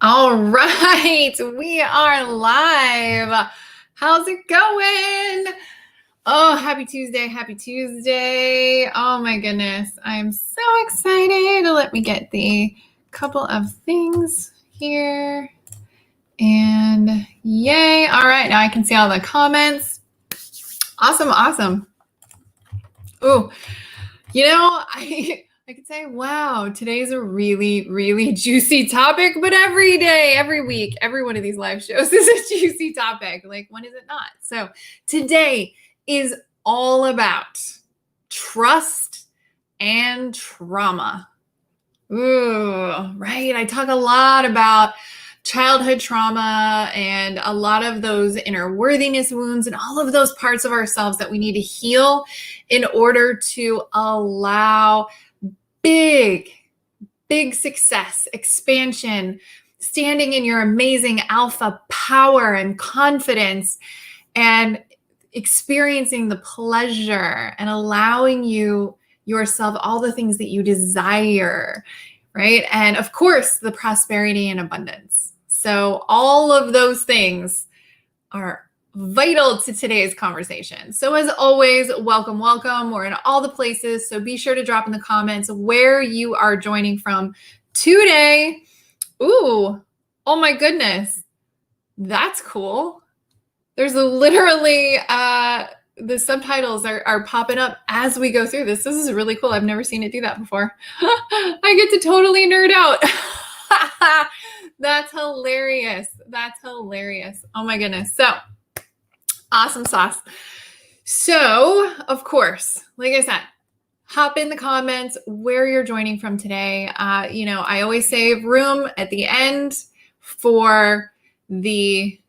All right, we are live. How's it going? Oh, happy Tuesday, happy Tuesday. Oh my goodness, I'm so excited. Let me get the couple of things here. And yay. All right, now I can see all the comments. Awesome. Oh, I could say, wow, today's a really, really juicy topic, but every day, every week, every one of these live shows is a juicy topic. Like, when is it not? So today is all about trust and trauma. Ooh, right. I talk a lot about childhood trauma and a lot of those inner worthiness wounds and all of those parts of ourselves that we need to heal in order to allow big success, expansion, standing in your amazing alpha power and confidence, and experiencing the pleasure and allowing yourself all the things that you desire, right? And of course, the prosperity and abundance. So all of those things are vital to today's conversation. So as always, welcome. We're in all the places. So be sure to drop in the comments where you are joining from today. Ooh, oh my goodness. That's cool. There's literally, the subtitles are popping up as we go through this. This is really cool. I've never seen it do that before. I get to totally nerd out. That's hilarious. Oh my goodness. So awesome sauce. So, of course, like I said, hop in the comments where you're joining from today. I always save room at the end for any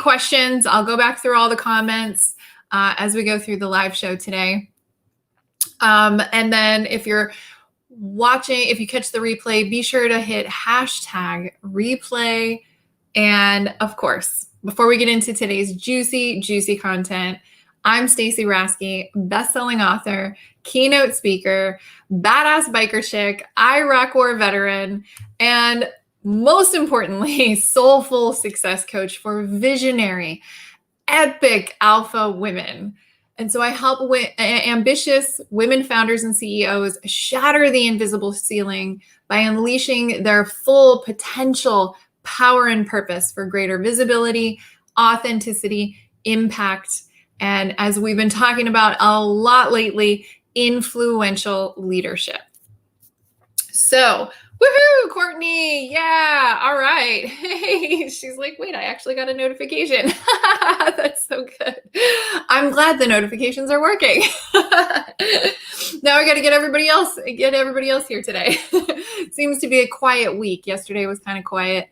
questions. I'll go back through all the comments as we go through the live show today. And then if you're watching, if you catch the replay, be sure to hit hashtag replay. And of course, before we get into today's juicy content, I'm Stacey Rasky, best-selling author, keynote speaker, badass biker chick, Iraq War veteran, and most importantly, soulful success coach for visionary, epic alpha women. And so I help ambitious women founders and CEOs shatter the invisible ceiling by unleashing their full potential, power, and purpose for greater visibility, authenticity, impact, and as we've been talking about a lot lately, influential leadership. So, woohoo, Courtney. Yeah. All right. Hey, she's like, wait, I actually got a notification. That's so good. I'm glad the notifications are working. Now I got to get everybody else here today. Seems to be a quiet week. Yesterday was kind of quiet.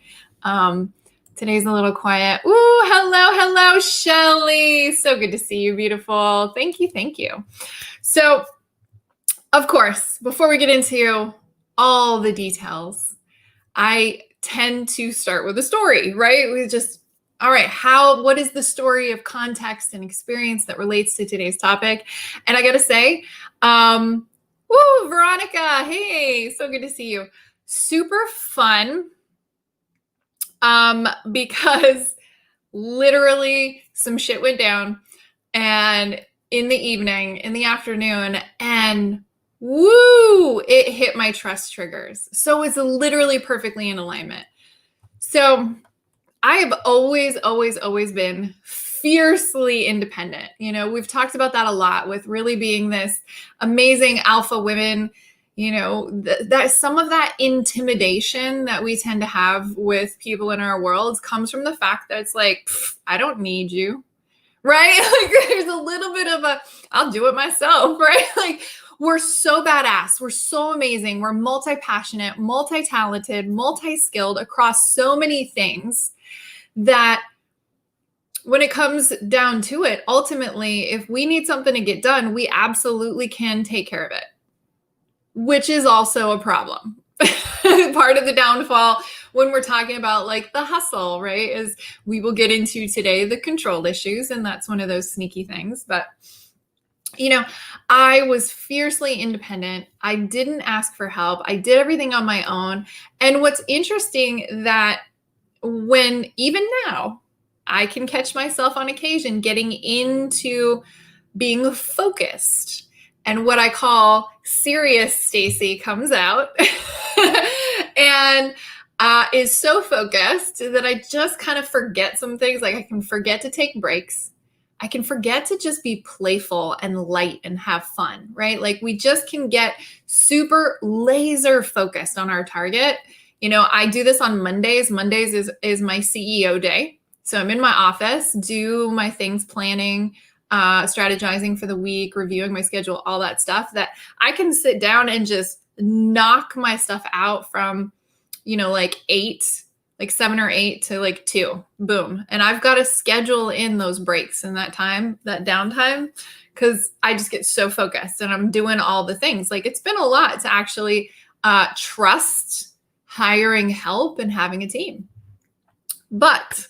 Today's a little quiet. Ooh, hello, Shelly. So good to see you, beautiful. Thank you. So, of course, before we get into all the details, I tend to start with a story, right? What is the story of context and experience that relates to today's topic? And I got to say, Veronica, hey, so good to see you. Super fun. Because literally some shit went down and in the afternoon, and it hit my trust triggers. So it's literally perfectly in alignment. So I have always been fiercely independent. We've talked about that a lot with really being this amazing alpha women. That some of that intimidation that we tend to have with people in our worlds comes from the fact that it's like, I don't need you, right? Like there's a little bit of I'll do it myself, right? Like we're so badass. We're so amazing. We're multi-passionate, multi-talented, multi-skilled across so many things that when it comes down to it, ultimately, if we need something to get done, we absolutely can take care of it. Which is also a problem. Part of the downfall when we're talking about like the hustle, right, is we will get into today the control issues, and that's one of those sneaky things. But, I was fiercely independent. I didn't ask for help. I did everything on my own. And what's interesting that when even now, I can catch myself on occasion getting into being focused. And what I call serious Stacy comes out and is so focused that I just kind of forget some things. Like I can forget to take breaks. I can forget to just be playful and light and have fun, right? Like we just can get super laser focused on our target. I do this on Mondays. Mondays is my CEO day. So I'm in my office, do my things, planning, strategizing for the week, reviewing my schedule, all that stuff, that I can sit down and just knock my stuff out from, like 7 or 8 to like 2, boom. And I've got to schedule in those breaks and that time, that downtime, because I just get so focused and I'm doing all the things. Like it's been a lot to actually trust hiring help and having a team. But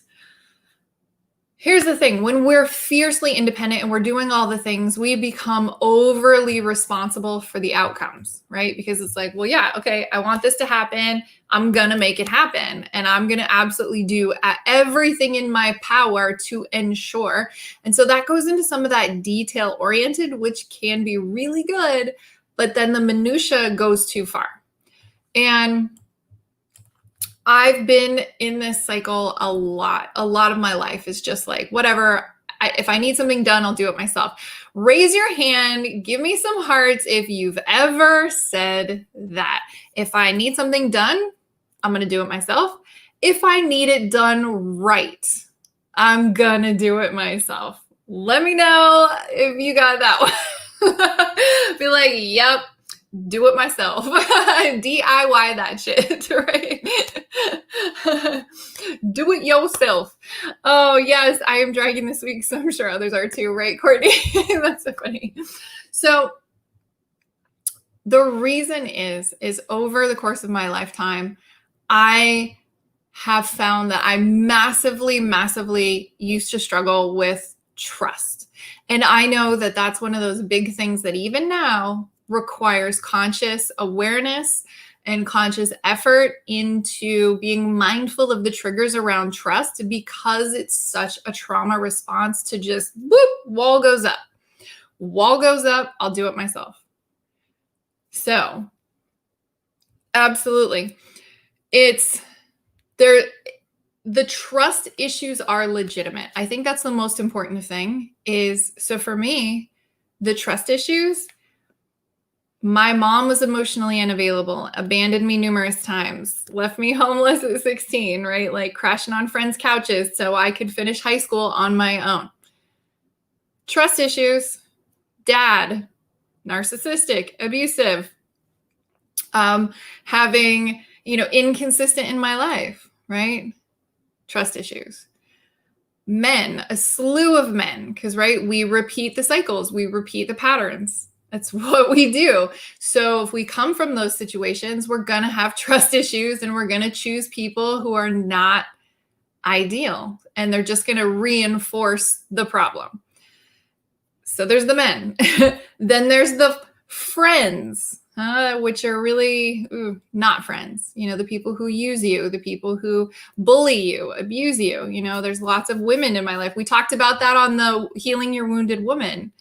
here's the thing, when we're fiercely independent and we're doing all the things, we become overly responsible for the outcomes, right? Because it's like, well, yeah, okay, I want this to happen. I'm going to make it happen. And I'm going to absolutely do everything in my power to ensure. And so that goes into some of that detail oriented, which can be really good, but then the minutia goes too far. And I've been in this cycle a lot. A lot of my life is just like, whatever, if I need something done, I'll do it myself. Raise your hand, give me some hearts if you've ever said that. If I need something done, I'm going to do it myself. If I need it done right, I'm going to do it myself. Let me know if you got that one. Be like, yep. Do it myself. DIY that shit, right? Do it yourself. Oh, yes, I am dragging this week, so I'm sure others are too, right, Courtney? That's so funny. So the reason is over the course of my lifetime, I have found that I massively used to struggle with trust. And I know that that's one of those big things that even now requires conscious awareness and conscious effort into being mindful of the triggers around trust, because it's such a trauma response to just whoop, wall goes up. Wall goes up, I'll do it myself. So absolutely. The trust issues are legitimate. I think that's the most important thing so for me, the trust issues, my mom was emotionally unavailable, abandoned me numerous times, left me homeless at 16, right? Like crashing on friends' couches so I could finish high school on my own. Trust issues, dad, narcissistic, abusive, having, inconsistent in my life, right? Trust issues. Men, a slew of men, because, right, we repeat the cycles, we repeat the patterns. That's what we do. So if we come from those situations, we're going to have trust issues and we're going to choose people who are not ideal and they're just going to reinforce the problem. So there's the men. Then there's the friends, which are really not friends. The people who use you, the people who bully you, abuse you. There's lots of women in my life. We talked about that on the Healing Your Wounded Woman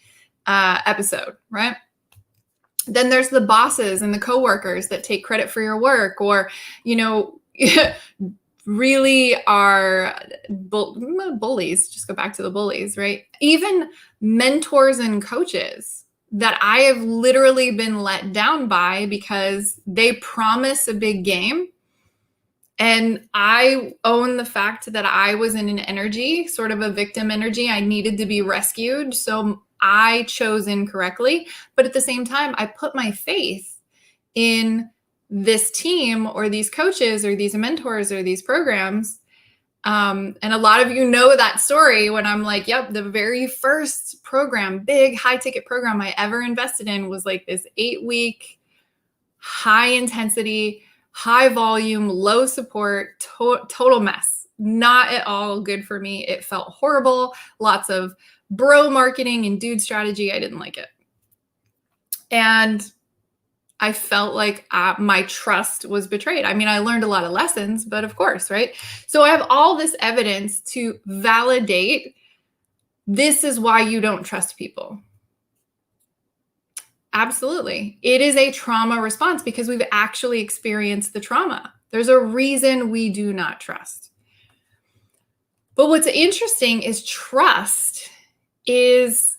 episode, right? Then there's the bosses and the coworkers that take credit for your work, or, really are bullies. Just go back to the bullies, right? Even mentors and coaches that I have literally been let down by because they promise a big game. And I own the fact that I was in an energy, sort of a victim energy. I needed to be rescued. So I chose incorrectly. But at the same time, I put my faith in this team or these coaches or these mentors or these programs. And a lot of you know that story when I'm like, yep, the very first program, big high ticket program I ever invested in was like this 8-week, high intensity, high volume, low support, total mess. Not at all good for me. It felt horrible. Lots of bro marketing and dude strategy. I didn't like it. And I felt like my trust was betrayed. I mean, I learned a lot of lessons, but of course, right? So I have all this evidence to validate this is why you don't trust people. Absolutely. It is a trauma response because we've actually experienced the trauma. There's a reason we do not trust. But what's interesting is trust is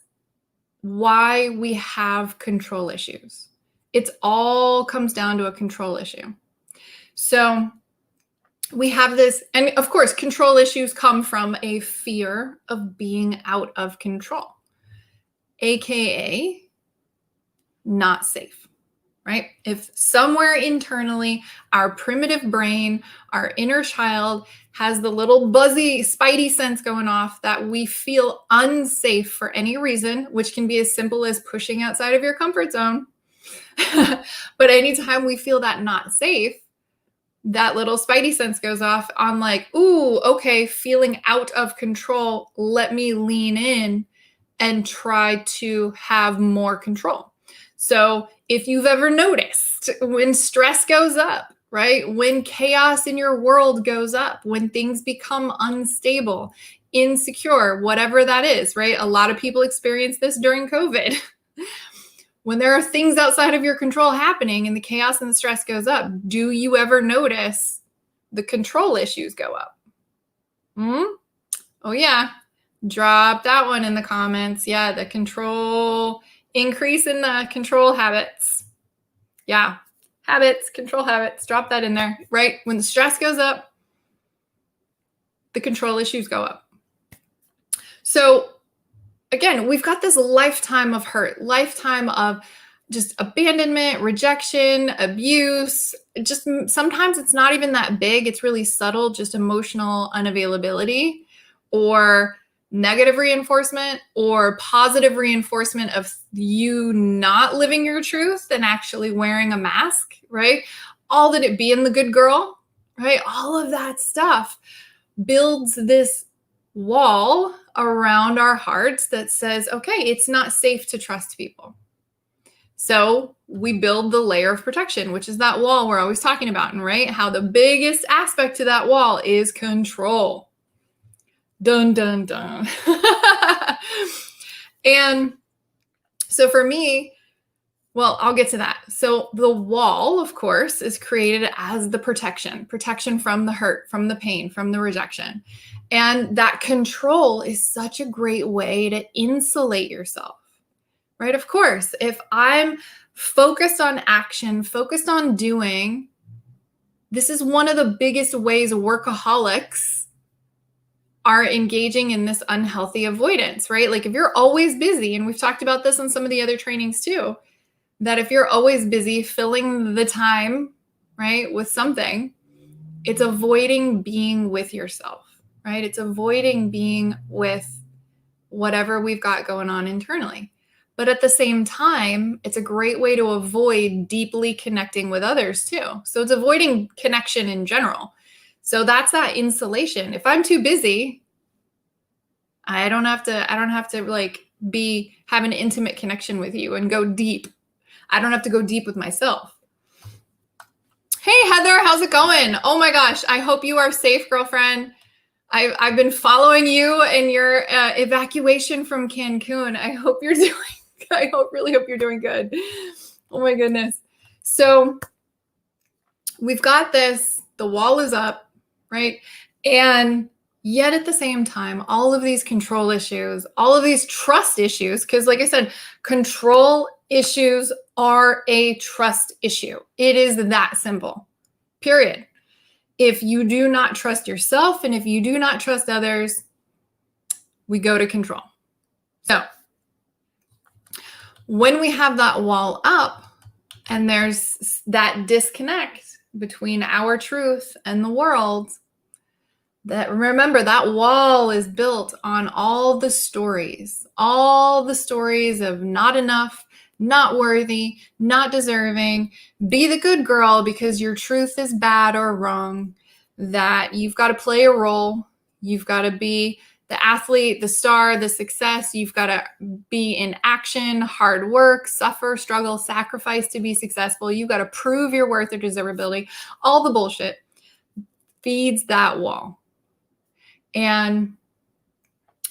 why we have control issues. It all comes down to a control issue. So we have this, and of course, control issues come from a fear of being out of control, AKA not safe, right? If somewhere internally, our primitive brain, our inner child has the little buzzy spidey sense going off that we feel unsafe for any reason, which can be as simple as pushing outside of your comfort zone. But anytime we feel that not safe, that little spidey sense goes off on like, ooh, okay, feeling out of control. Let me lean in and try to have more control. So if you've ever noticed when stress goes up, right? When chaos in your world goes up, when things become unstable, insecure, whatever that is, right? A lot of people experience this during COVID. When there are things outside of your control happening and the chaos and the stress goes up, do you ever notice the control issues go up? Oh, yeah. Drop that one in the comments. Yeah, the control, increase in the control habits. Yeah, habits, control habits. Drop that in there, right? When the stress goes up, the control issues go up. So again, we've got this lifetime of hurt, lifetime of just abandonment, rejection, abuse. Just sometimes it's not even that big. It's really subtle, just emotional unavailability or negative reinforcement or positive reinforcement of you not living your truth and actually wearing a mask, right? All that it being the good girl, right? All of that stuff builds this wall around our hearts that says, okay, it's not safe to trust people. So we build the layer of protection, which is that wall we're always talking about, and right? How the biggest aspect to that wall is control. Dun, dun, dun. And so for me, well, I'll get to that. So the wall, of course, is created as the protection from the hurt, from the pain, from the rejection. And that control is such a great way to insulate yourself, right? Of course, if I'm focused on action, focused on doing, this is one of the biggest ways workaholics are engaging in this unhealthy avoidance, right? Like if you're always busy, and we've talked about this on some of the other trainings too, that if you're always busy filling the time, right, with something, it's avoiding being with yourself, right? It's avoiding being with whatever we've got going on internally. But at the same time, it's a great way to avoid deeply connecting with others too. So it's avoiding connection in general. So that's that insulation. If I'm too busy, I don't have to like have an intimate connection with you and go deep. I don't have to go deep with myself. Hey, Heather, how's it going? Oh my gosh, I hope you are safe, girlfriend. I've been following you and your evacuation from Cancun. I hope you're doing, really hope you're doing good. Oh my goodness. So we've got this, the wall is up, right? And yet at the same time, all of these control issues, all of these trust issues, because like I said, control issues are a trust issue. It is that simple, period. If you do not trust yourself and if you do not trust others, we go to control. So when we have that wall up and there's that disconnect between our truth and the world, that remember that wall is built on all the stories of not enough, not worthy, not deserving, be the good girl because your truth is bad or wrong, that you've got to play a role, you've got to be the athlete, the star, the success. You've got to be in action, hard work, suffer, struggle, sacrifice to be successful. You've got to prove your worth or desirability. All the bullshit feeds that wall. And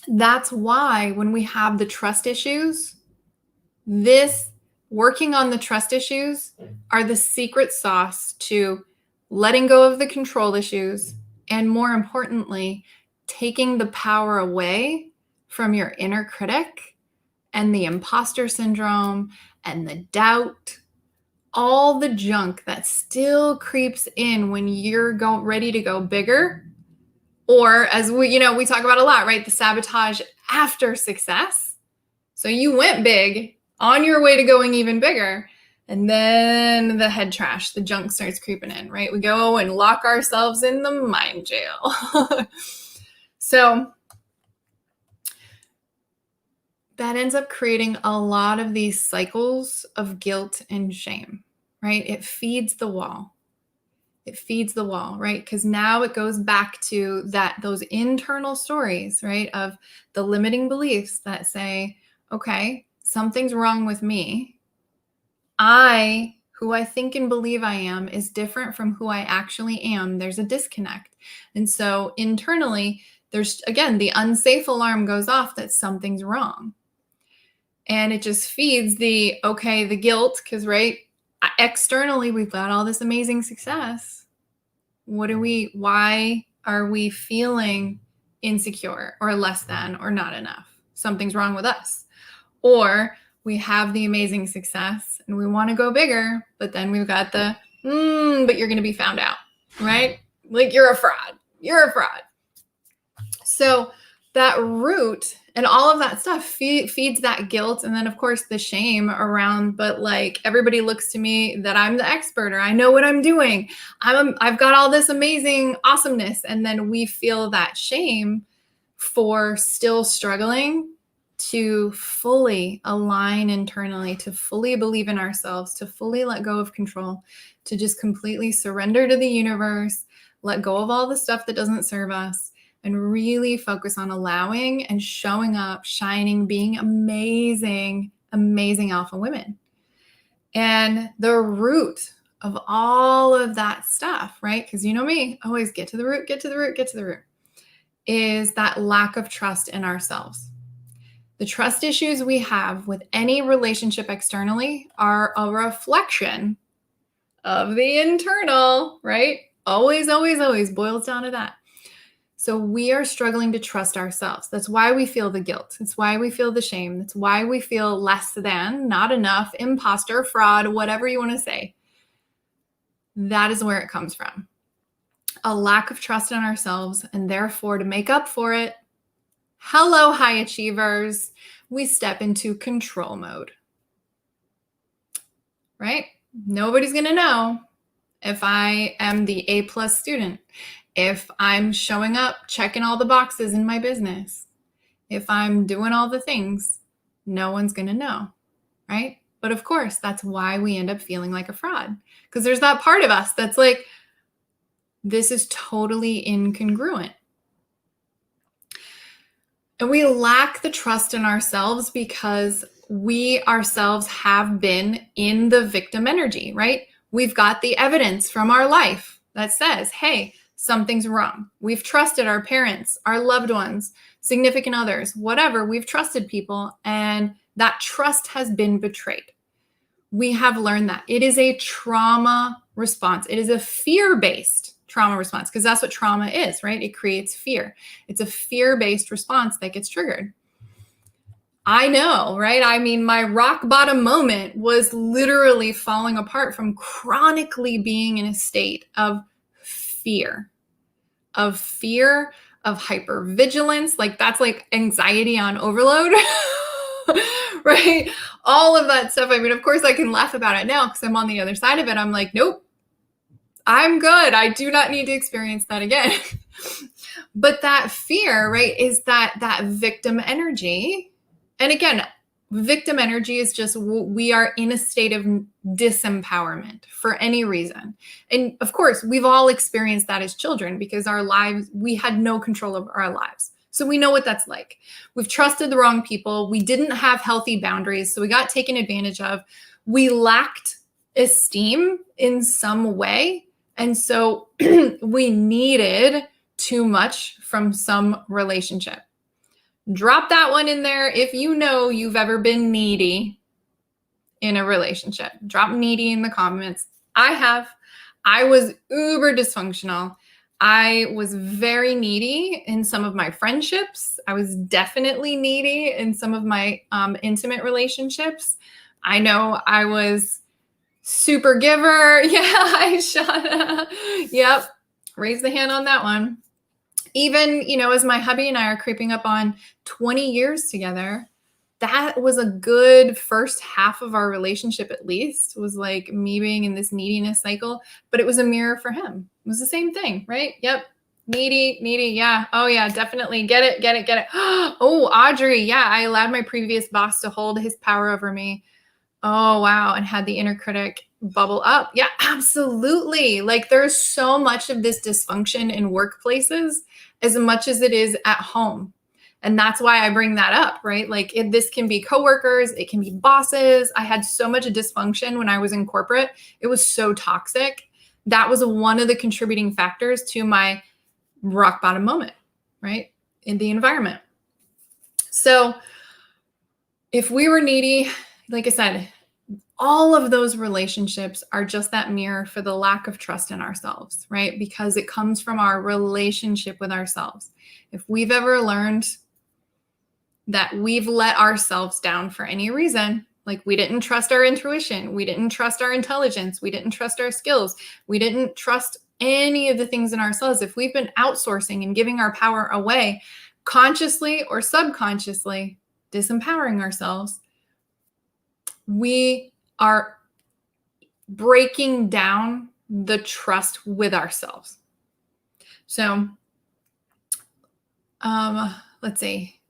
that's why when we have the trust issues, working on the trust issues are the secret sauce to letting go of the control issues, and more importantly, taking the power away from your inner critic and the imposter syndrome and the doubt, all the junk that still creeps in when you're ready to go bigger. Or as we talk about a lot, right? The sabotage after success. So you went big on your way to going even bigger. And then the head trash, the junk starts creeping in, right? We go and lock ourselves in the mind jail. So that ends up creating a lot of these cycles of guilt and shame, right? It feeds the wall. It feeds the wall, right? Because now it goes back to those internal stories, right? Of the limiting beliefs that say, okay, something's wrong with me. Who I think and believe I am is different from who I actually am. There's a disconnect. And so internally, there's, again, the unsafe alarm goes off that something's wrong. And it just feeds the guilt, because, right, externally, we've got all this amazing success. Why are we feeling insecure or less than or not enough? Something's wrong with us. Or we have the amazing success and we want to go bigger, but then we've got but you're going to be found out, right? Like you're a fraud. So that root and all of that stuff feeds that guilt. And then of course the shame around, but like everybody looks to me that I'm the expert or I know what I'm doing. I've got all this amazing awesomeness. And then we feel that shame for still struggling to fully align internally, to fully believe in ourselves, to fully let go of control, to just completely surrender to the universe, let go of all the stuff that doesn't serve us, and really focus on allowing and showing up, shining, being amazing, amazing alpha women. And the root of all of that stuff, right? Because you know me, always get to the root, is that lack of trust in ourselves. The trust issues we have with any relationship externally are a reflection of the internal, right? Always, always, always boils down to that. So we are struggling to trust ourselves. That's why we feel the guilt. It's why we feel the shame. That's why we feel less than, not enough, imposter, fraud, whatever you want to say. That is where it comes from. A lack of trust in ourselves, and therefore to make up for it, hello, high achievers, we step into control mode, right? Nobody's going to know if I am the A+ student, if I'm showing up, checking all the boxes in my business, if I'm doing all the things, no one's going to know, right? But of course, that's why we end up feeling like a fraud, because there's that part of us that's like, this is totally incongruent. And we lack the trust in ourselves because we ourselves have been in the victim energy, right? We've got the evidence from our life that says, hey, something's wrong. We've trusted our parents, our loved ones, significant others, whatever. We've trusted people, and that trust has been betrayed. We have learned that it is a trauma response. It is a fear-based trauma response, because that's what trauma is, right? It creates fear. It's a fear-based response that gets triggered. I know, right? I mean, my rock bottom moment was literally falling apart from chronically being in a state of fear, of hypervigilance. Like that's like anxiety on overload, right? All of that stuff. I mean, of course I can laugh about it now because I'm on the other side of it. I'm like, nope, I'm good. I do not need to experience that again. But that fear, right, is that victim energy. And again, victim energy is just, we are in a state of disempowerment for any reason. And of course, we've all experienced that as children because our lives, we had no control over our lives. So we know what that's like. We've trusted the wrong people. We didn't have healthy boundaries, so we got taken advantage of. We lacked esteem in some way. And so we needed too much from some relationship. Drop that one in there if you know you've ever been needy in a relationship. Drop needy in the comments. I have. I was uber dysfunctional. I was very needy in some of my friendships. I was definitely needy in some of my intimate relationships. I know I was super giver. Yeah, hi, Shauna. Yep. Raise the hand on that one. Even, as my hubby and I are creeping up on 20 years together, that was a good first half of our relationship, at least, was like me being in this neediness cycle, but it was a mirror for him. It was the same thing, right? Yep. Needy. Yeah. Oh yeah, definitely. Get it. Oh, Audrey. Yeah. I allowed my previous boss to hold his power over me. Oh, wow. And had the inner critic bubble up. Yeah, absolutely. Like there's so much of this dysfunction in workplaces as much as it is at home. And that's why I bring that up, right? Like this can be coworkers, it can be bosses. I had so much dysfunction when I was in corporate. It was so toxic. That was one of the contributing factors to my rock bottom moment, right? In the environment. So if we were needy, like I said, all of those relationships are just that mirror for the lack of trust in ourselves, right? Because it comes from our relationship with ourselves. If we've ever learned that we've let ourselves down for any reason, like we didn't trust our intuition, we didn't trust our intelligence, we didn't trust our skills, we didn't trust any of the things in ourselves, if we've been outsourcing and giving our power away, consciously or subconsciously, disempowering ourselves, we are breaking down the trust with ourselves. So, let's see.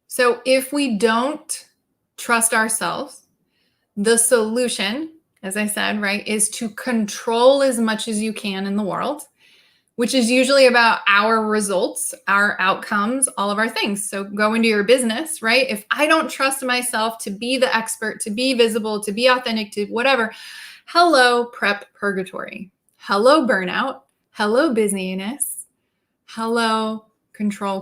So if we don't trust ourselves, the solution, as I said, right, is to control as much as you can in the world, which is usually about our results, our outcomes, all of our things. So go into your business, right? If I don't trust myself to be the expert, to be visible, to be authentic, to whatever, hello, prep purgatory. Hello, burnout. Hello, busyness. Hello, control.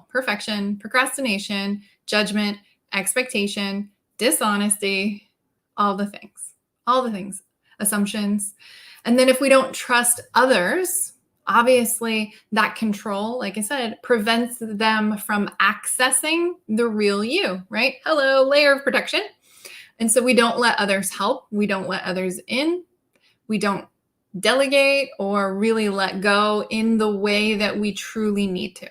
Perfection, procrastination, judgment, expectation, dishonesty, all the things, assumptions. And then if we don't trust others, obviously that control, like I said, prevents them from accessing the real you, right? Hello, layer of protection. And so we don't let others help. We don't let others in. We don't delegate or really let go in the way that we truly need to.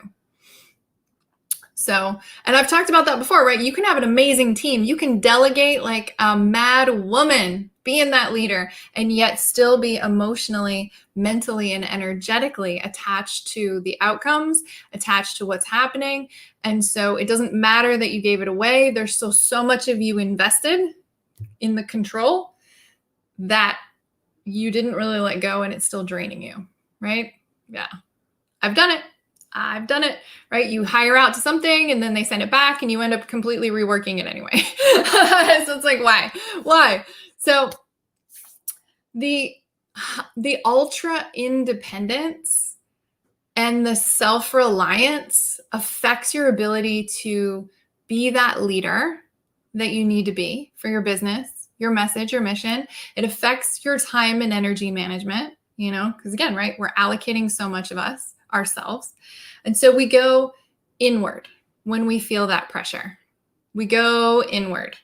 So, and I've talked about that before, right? You can have an amazing team. You can delegate like a mad woman, being that leader, and yet still be emotionally, mentally, and energetically attached to the outcomes, attached to what's happening. And so it doesn't matter that you gave it away. There's still so much of you invested in the control that you didn't really let go, and it's still draining you, right? Yeah. I've done it, right? You hire out to something and then they send it back and you end up completely reworking it anyway. So it's like, why? So the ultra independence and the self-reliance affects your ability to be that leader that you need to be for your business, your message, your mission. It affects your time and energy management, because again, right, we're allocating so much of ourselves. And so we go inward when we feel that pressure. We go inward.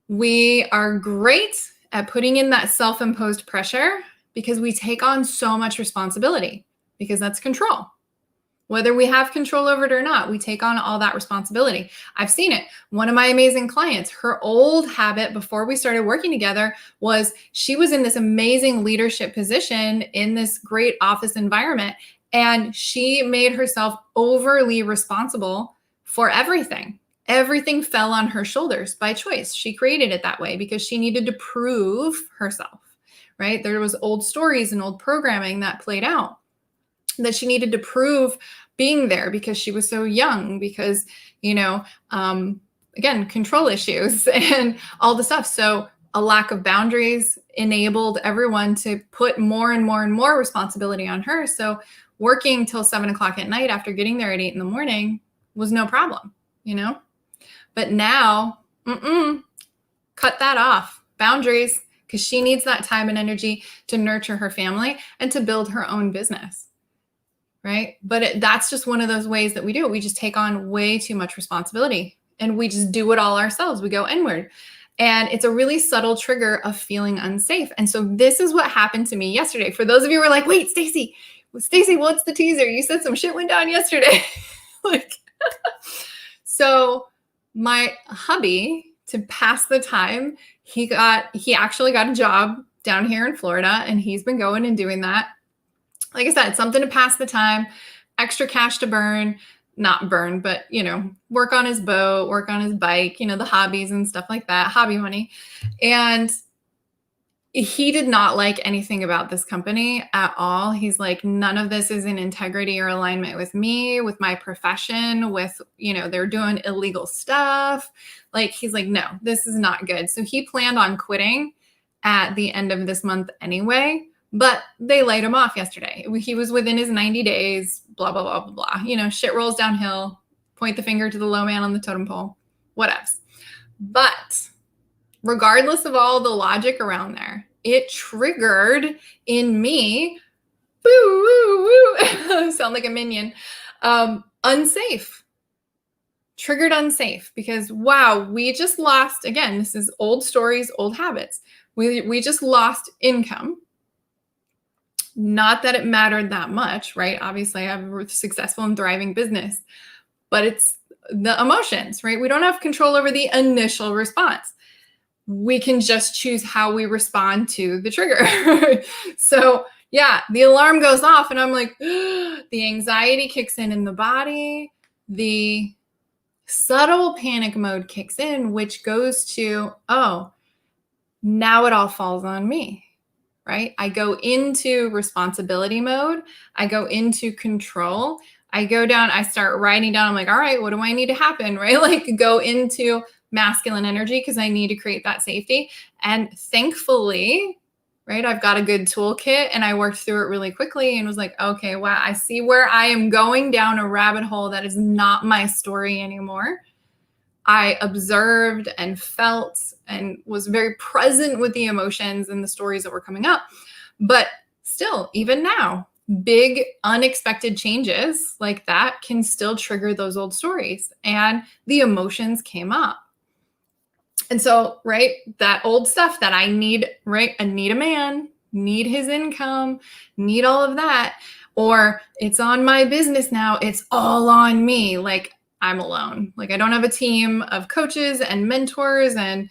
We are great at putting in that self-imposed pressure because we take on so much responsibility, because that's control. Whether we have control over it or not, we take on all that responsibility. I've seen it. One of my amazing clients, her old habit before we started working together was she was in this amazing leadership position in this great office environment, and she made herself overly responsible for everything. Everything fell on her shoulders by choice. She created it that way because she needed to prove herself, right? There was old stories and old programming that played out. that she needed to prove being there because she was so young, because, again, control issues and all the stuff. So a lack of boundaries enabled everyone to put more and more and more responsibility on her. So working till 7:00 at night after getting there at 8 in the morning was no problem, But now, cut that off. Boundaries, because she needs that time and energy to nurture her family and to build her own business. Right? But that's just one of those ways that we do it. We just take on way too much responsibility and we just do it all ourselves. We go inward. And it's a really subtle trigger of feeling unsafe. And so this is what happened to me yesterday. For those of you who are like, wait, Stacey, what's the teaser? You said some shit went down yesterday. So my hubby, to pass the time, he actually got a job down here in Florida, and he's been going and doing that. Like I said, something to pass the time, extra cash to not burn, but, work on his boat, work on his bike, the hobbies and stuff like that, hobby money. And he did not like anything about this company at all. He's like, none of this is in integrity or alignment with me, with my profession, with, they're doing illegal stuff. Like, he's like, no, this is not good. So he planned on quitting at the end of this month anyway. But they laid him off yesterday. He was within his 90 days, blah, blah, blah, blah, blah. Shit rolls downhill, point the finger to the low man on the totem pole, whatevs. But regardless of all the logic around there, it triggered in me, boo, woo, woo, sound like a minion, unsafe. Triggered unsafe because, wow, we just lost, again, this is old stories, old habits. We just lost income. Not that it mattered that much, right? Obviously, I have a successful and thriving business, but it's the emotions, right? We don't have control over the initial response. We can just choose how we respond to the trigger. So yeah, the alarm goes off and I'm like, the anxiety kicks in the body, the subtle panic mode kicks in, which goes to, oh, now it all falls on me. Right? I go into responsibility mode. I go into control. I go down, I start writing down. I'm like, all right, what do I need to happen? Right? Like, go into masculine energy because I need to create that safety. And thankfully, right, I've got a good toolkit and I worked through it really quickly and was like, okay, wow, I see where I am going down a rabbit hole that is not my story anymore. I observed and felt and was very present with the emotions and the stories that were coming up. But still, even now, big unexpected changes like that can still trigger those old stories. And the emotions came up. And so, right, that old stuff that I need, right? I need a man, need his income, need all of that. Or it's on my business now. It's all on me. Like, I'm alone. Like, I don't have a team of coaches and mentors and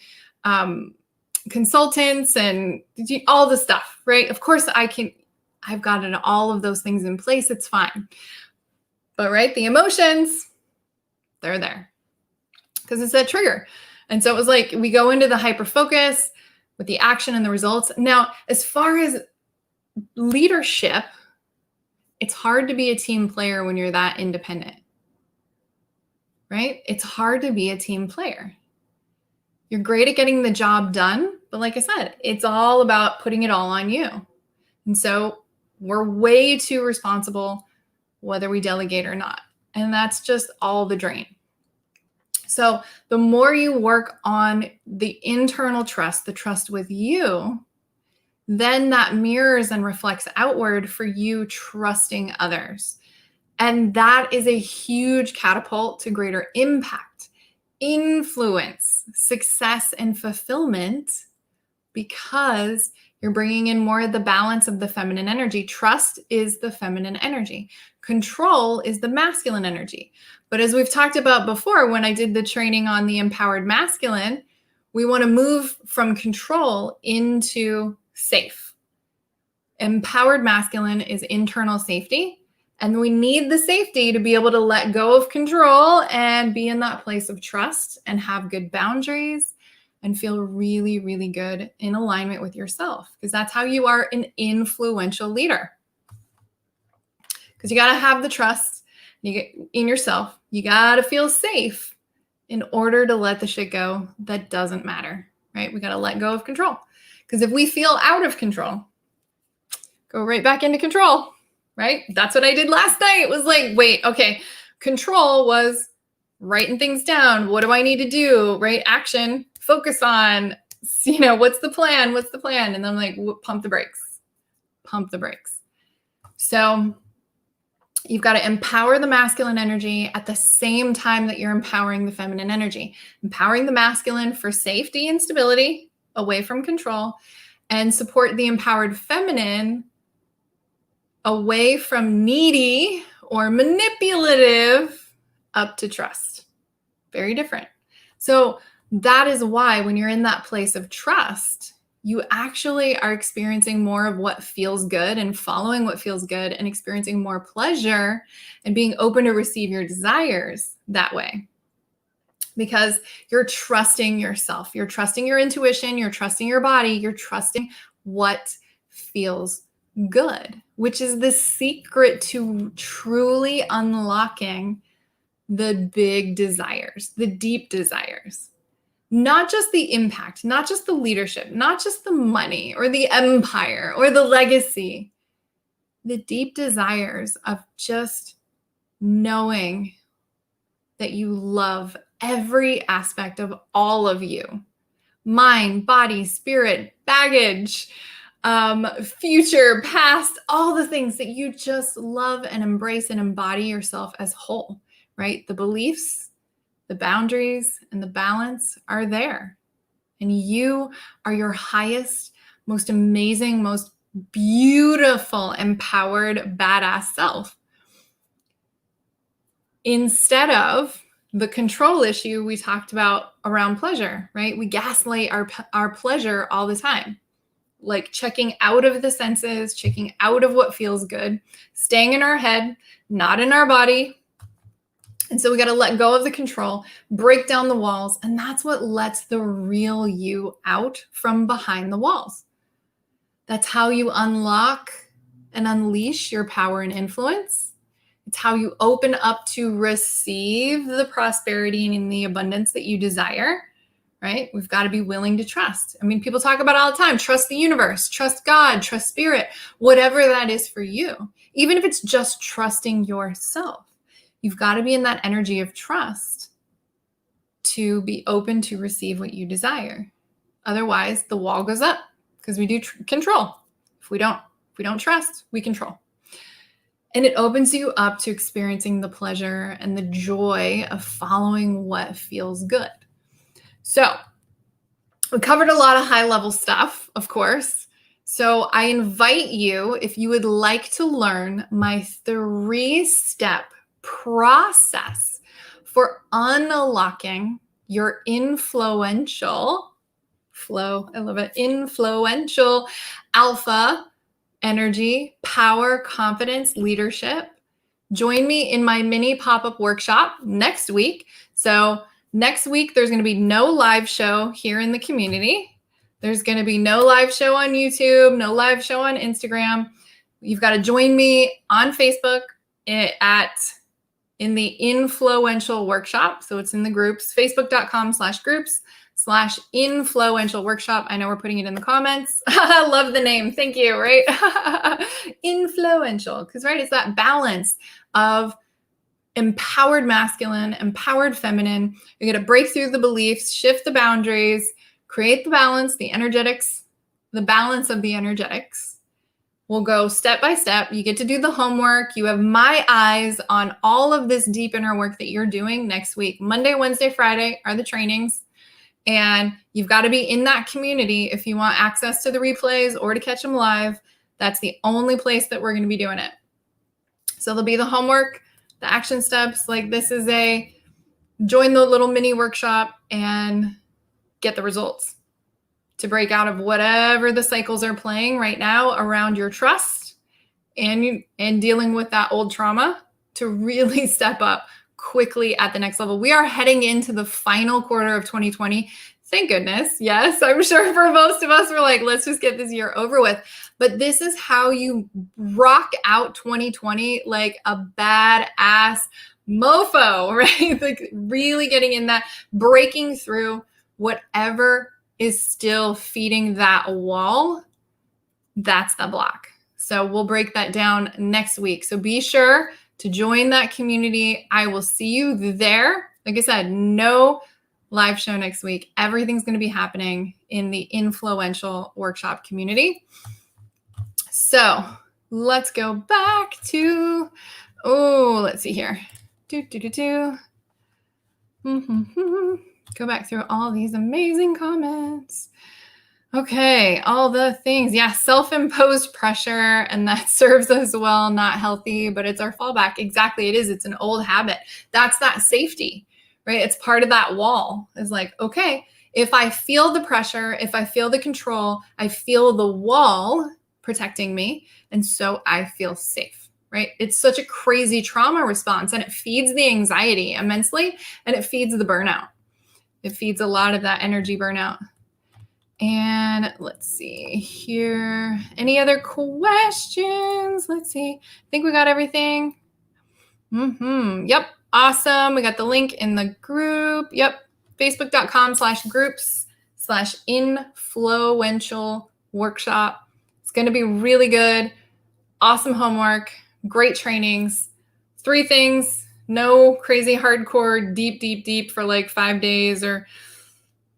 consultants and all the stuff, right? Of course I've gotten all of those things in place. It's fine. But right, the emotions, they're there because it's that trigger. And so it was like, we go into the hyper focus with the action and the results. Now, as far as leadership, it's hard to be a team player when you're that independent. Right? It's hard to be a team player. You're great at getting the job done, but like I said, it's all about putting it all on you. And so we're way too responsible, whether we delegate or not. And that's just all the drain. So the more you work on the internal trust, the trust with you, then that mirrors and reflects outward for you trusting others. And that is a huge catapult to greater impact, influence, success, and fulfillment because you're bringing in more of the balance of the feminine energy. Trust is the feminine energy. Control is the masculine energy. But as we've talked about before, when I did the training on the empowered masculine, we want to move from control into safe. Empowered masculine is internal safety. And we need the safety to be able to let go of control and be in that place of trust and have good boundaries and feel really, really good in alignment with yourself, because that's how you are an influential leader. because you got to have the trust in yourself. You got to feel safe in order to let the shit go that doesn't matter, right? We got to let go of control, because if we feel out of control, go right back into control, right? That's what I did last night. It was like, wait, okay, control was writing things down. What do I need to do, right? Action, focus on, what's the plan? What's the plan? And then I'm like, pump the brakes. So you've got to empower the masculine energy at the same time that you're empowering the feminine energy. Empowering the masculine for safety and stability, away from control, and support the empowered feminine away from needy or manipulative up to trust. Very different. So that is why when you're in that place of trust, you actually are experiencing more of what feels good and following what feels good and experiencing more pleasure and being open to receive your desires that way. Because you're trusting yourself, you're trusting your intuition, you're trusting your body, you're trusting what feels good, which is the secret to truly unlocking the big desires, the deep desires. Not just the impact, not just the leadership, not just the money or the empire or the legacy, the deep desires of just knowing that you love every aspect of all of you, mind, body, spirit, baggage, future, past, all the things that you just love and embrace and embody yourself as whole, right? The beliefs, the boundaries, and the balance are there. And you are your highest, most amazing, most beautiful, empowered, badass self. Instead of the control issue we talked about around pleasure, right? We gaslight our pleasure all the time. Like checking out of the senses, checking out of what feels good, staying in our head, not in our body. And so we got to let go of the control, break down the walls. And that's what lets the real you out from behind the walls. That's how you unlock and unleash your power and influence. It's how you open up to receive the prosperity and the abundance that you desire, right? We've got to be willing to trust. I mean, people talk about it all the time. Trust the universe, trust God, trust spirit, whatever that is for you. Even if it's just trusting yourself. You've got to be in that energy of trust to be open to receive what you desire. Otherwise, the wall goes up because we do control. If we don't trust, we control. And it opens you up to experiencing the pleasure and the joy of following what feels good. So we covered a lot of high-level stuff, of course. So I invite you, if you would like to learn my 3-step process for unlocking your influential alpha energy, power, confidence, leadership, join me in my mini pop-up workshop next week. So next week, there's going to be no live show here in the community. There's going to be no live show on YouTube, no live show on Instagram. You've got to join me on Facebook in the influential workshop. So it's in the groups, facebook.com/groups/influential workshop. I know we're putting it in the comments. I love the name. Thank you, right? Influential. Because, right, it's that balance of empowered masculine, empowered feminine. You're going to break through the beliefs, shift the boundaries, create the balance, the energetics, the balance of the energetics. We'll go step by step. You get to do the homework. You have my eyes on all of this deep inner work that you're doing next week. Monday, Wednesday, Friday are the trainings. And you've got to be in that community if you want access to the replays or to catch them live. That's the only place that we're going to be doing it. So there'll be the homework, the action steps. Like this is join the little mini workshop and get the results to break out of whatever the cycles are playing right now around your trust and dealing with that old trauma to really step up quickly at the next level. We are heading into the final quarter of 2020. Thank goodness. Yes, I'm sure for most of us, we're like, let's just get this year over with. But this is how you rock out 2020 like a badass mofo, right? Like really getting in that, breaking through whatever is still feeding that wall. That's the block. So we'll break that down next week. So be sure to join that community. I will see you there. Like I said, no live show next week. Everything's going to be happening in the influential workshop community. So let's go back to, let's see here. Go back through all these amazing comments. Okay, all the things. Yeah, self-imposed pressure, and that serves us well, not healthy, but it's our fallback. Exactly, it is. It's an old habit. That's that safety, right? It's part of that wall. It's like, okay, if I feel the pressure, if I feel the control, I feel the wall protecting me, and so I feel safe, right? It's such a crazy trauma response, and it feeds the anxiety immensely, and it feeds the burnout. It feeds a lot of that energy burnout. And let's see here. Any other questions? Let's see. I think we got everything. Yep. Awesome. We got the link in the group. Yep. Facebook.com/groups/influential workshop. It's going to be really good. Awesome homework. Great trainings. 3 things. No crazy hardcore deep for like 5 days, or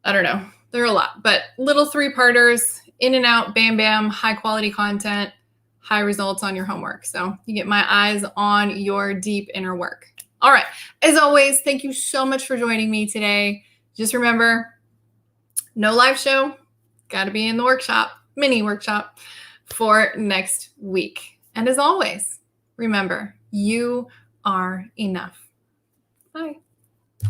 I don't know. There are a lot, but little 3-parters, in and out, bam, bam, high quality content, high results on your homework. So you get my eyes on your deep inner work. All right. As always, thank you so much for joining me today. Just remember, no live show, got to be in the workshop, mini workshop for next week. And as always, remember, you are enough. Bye.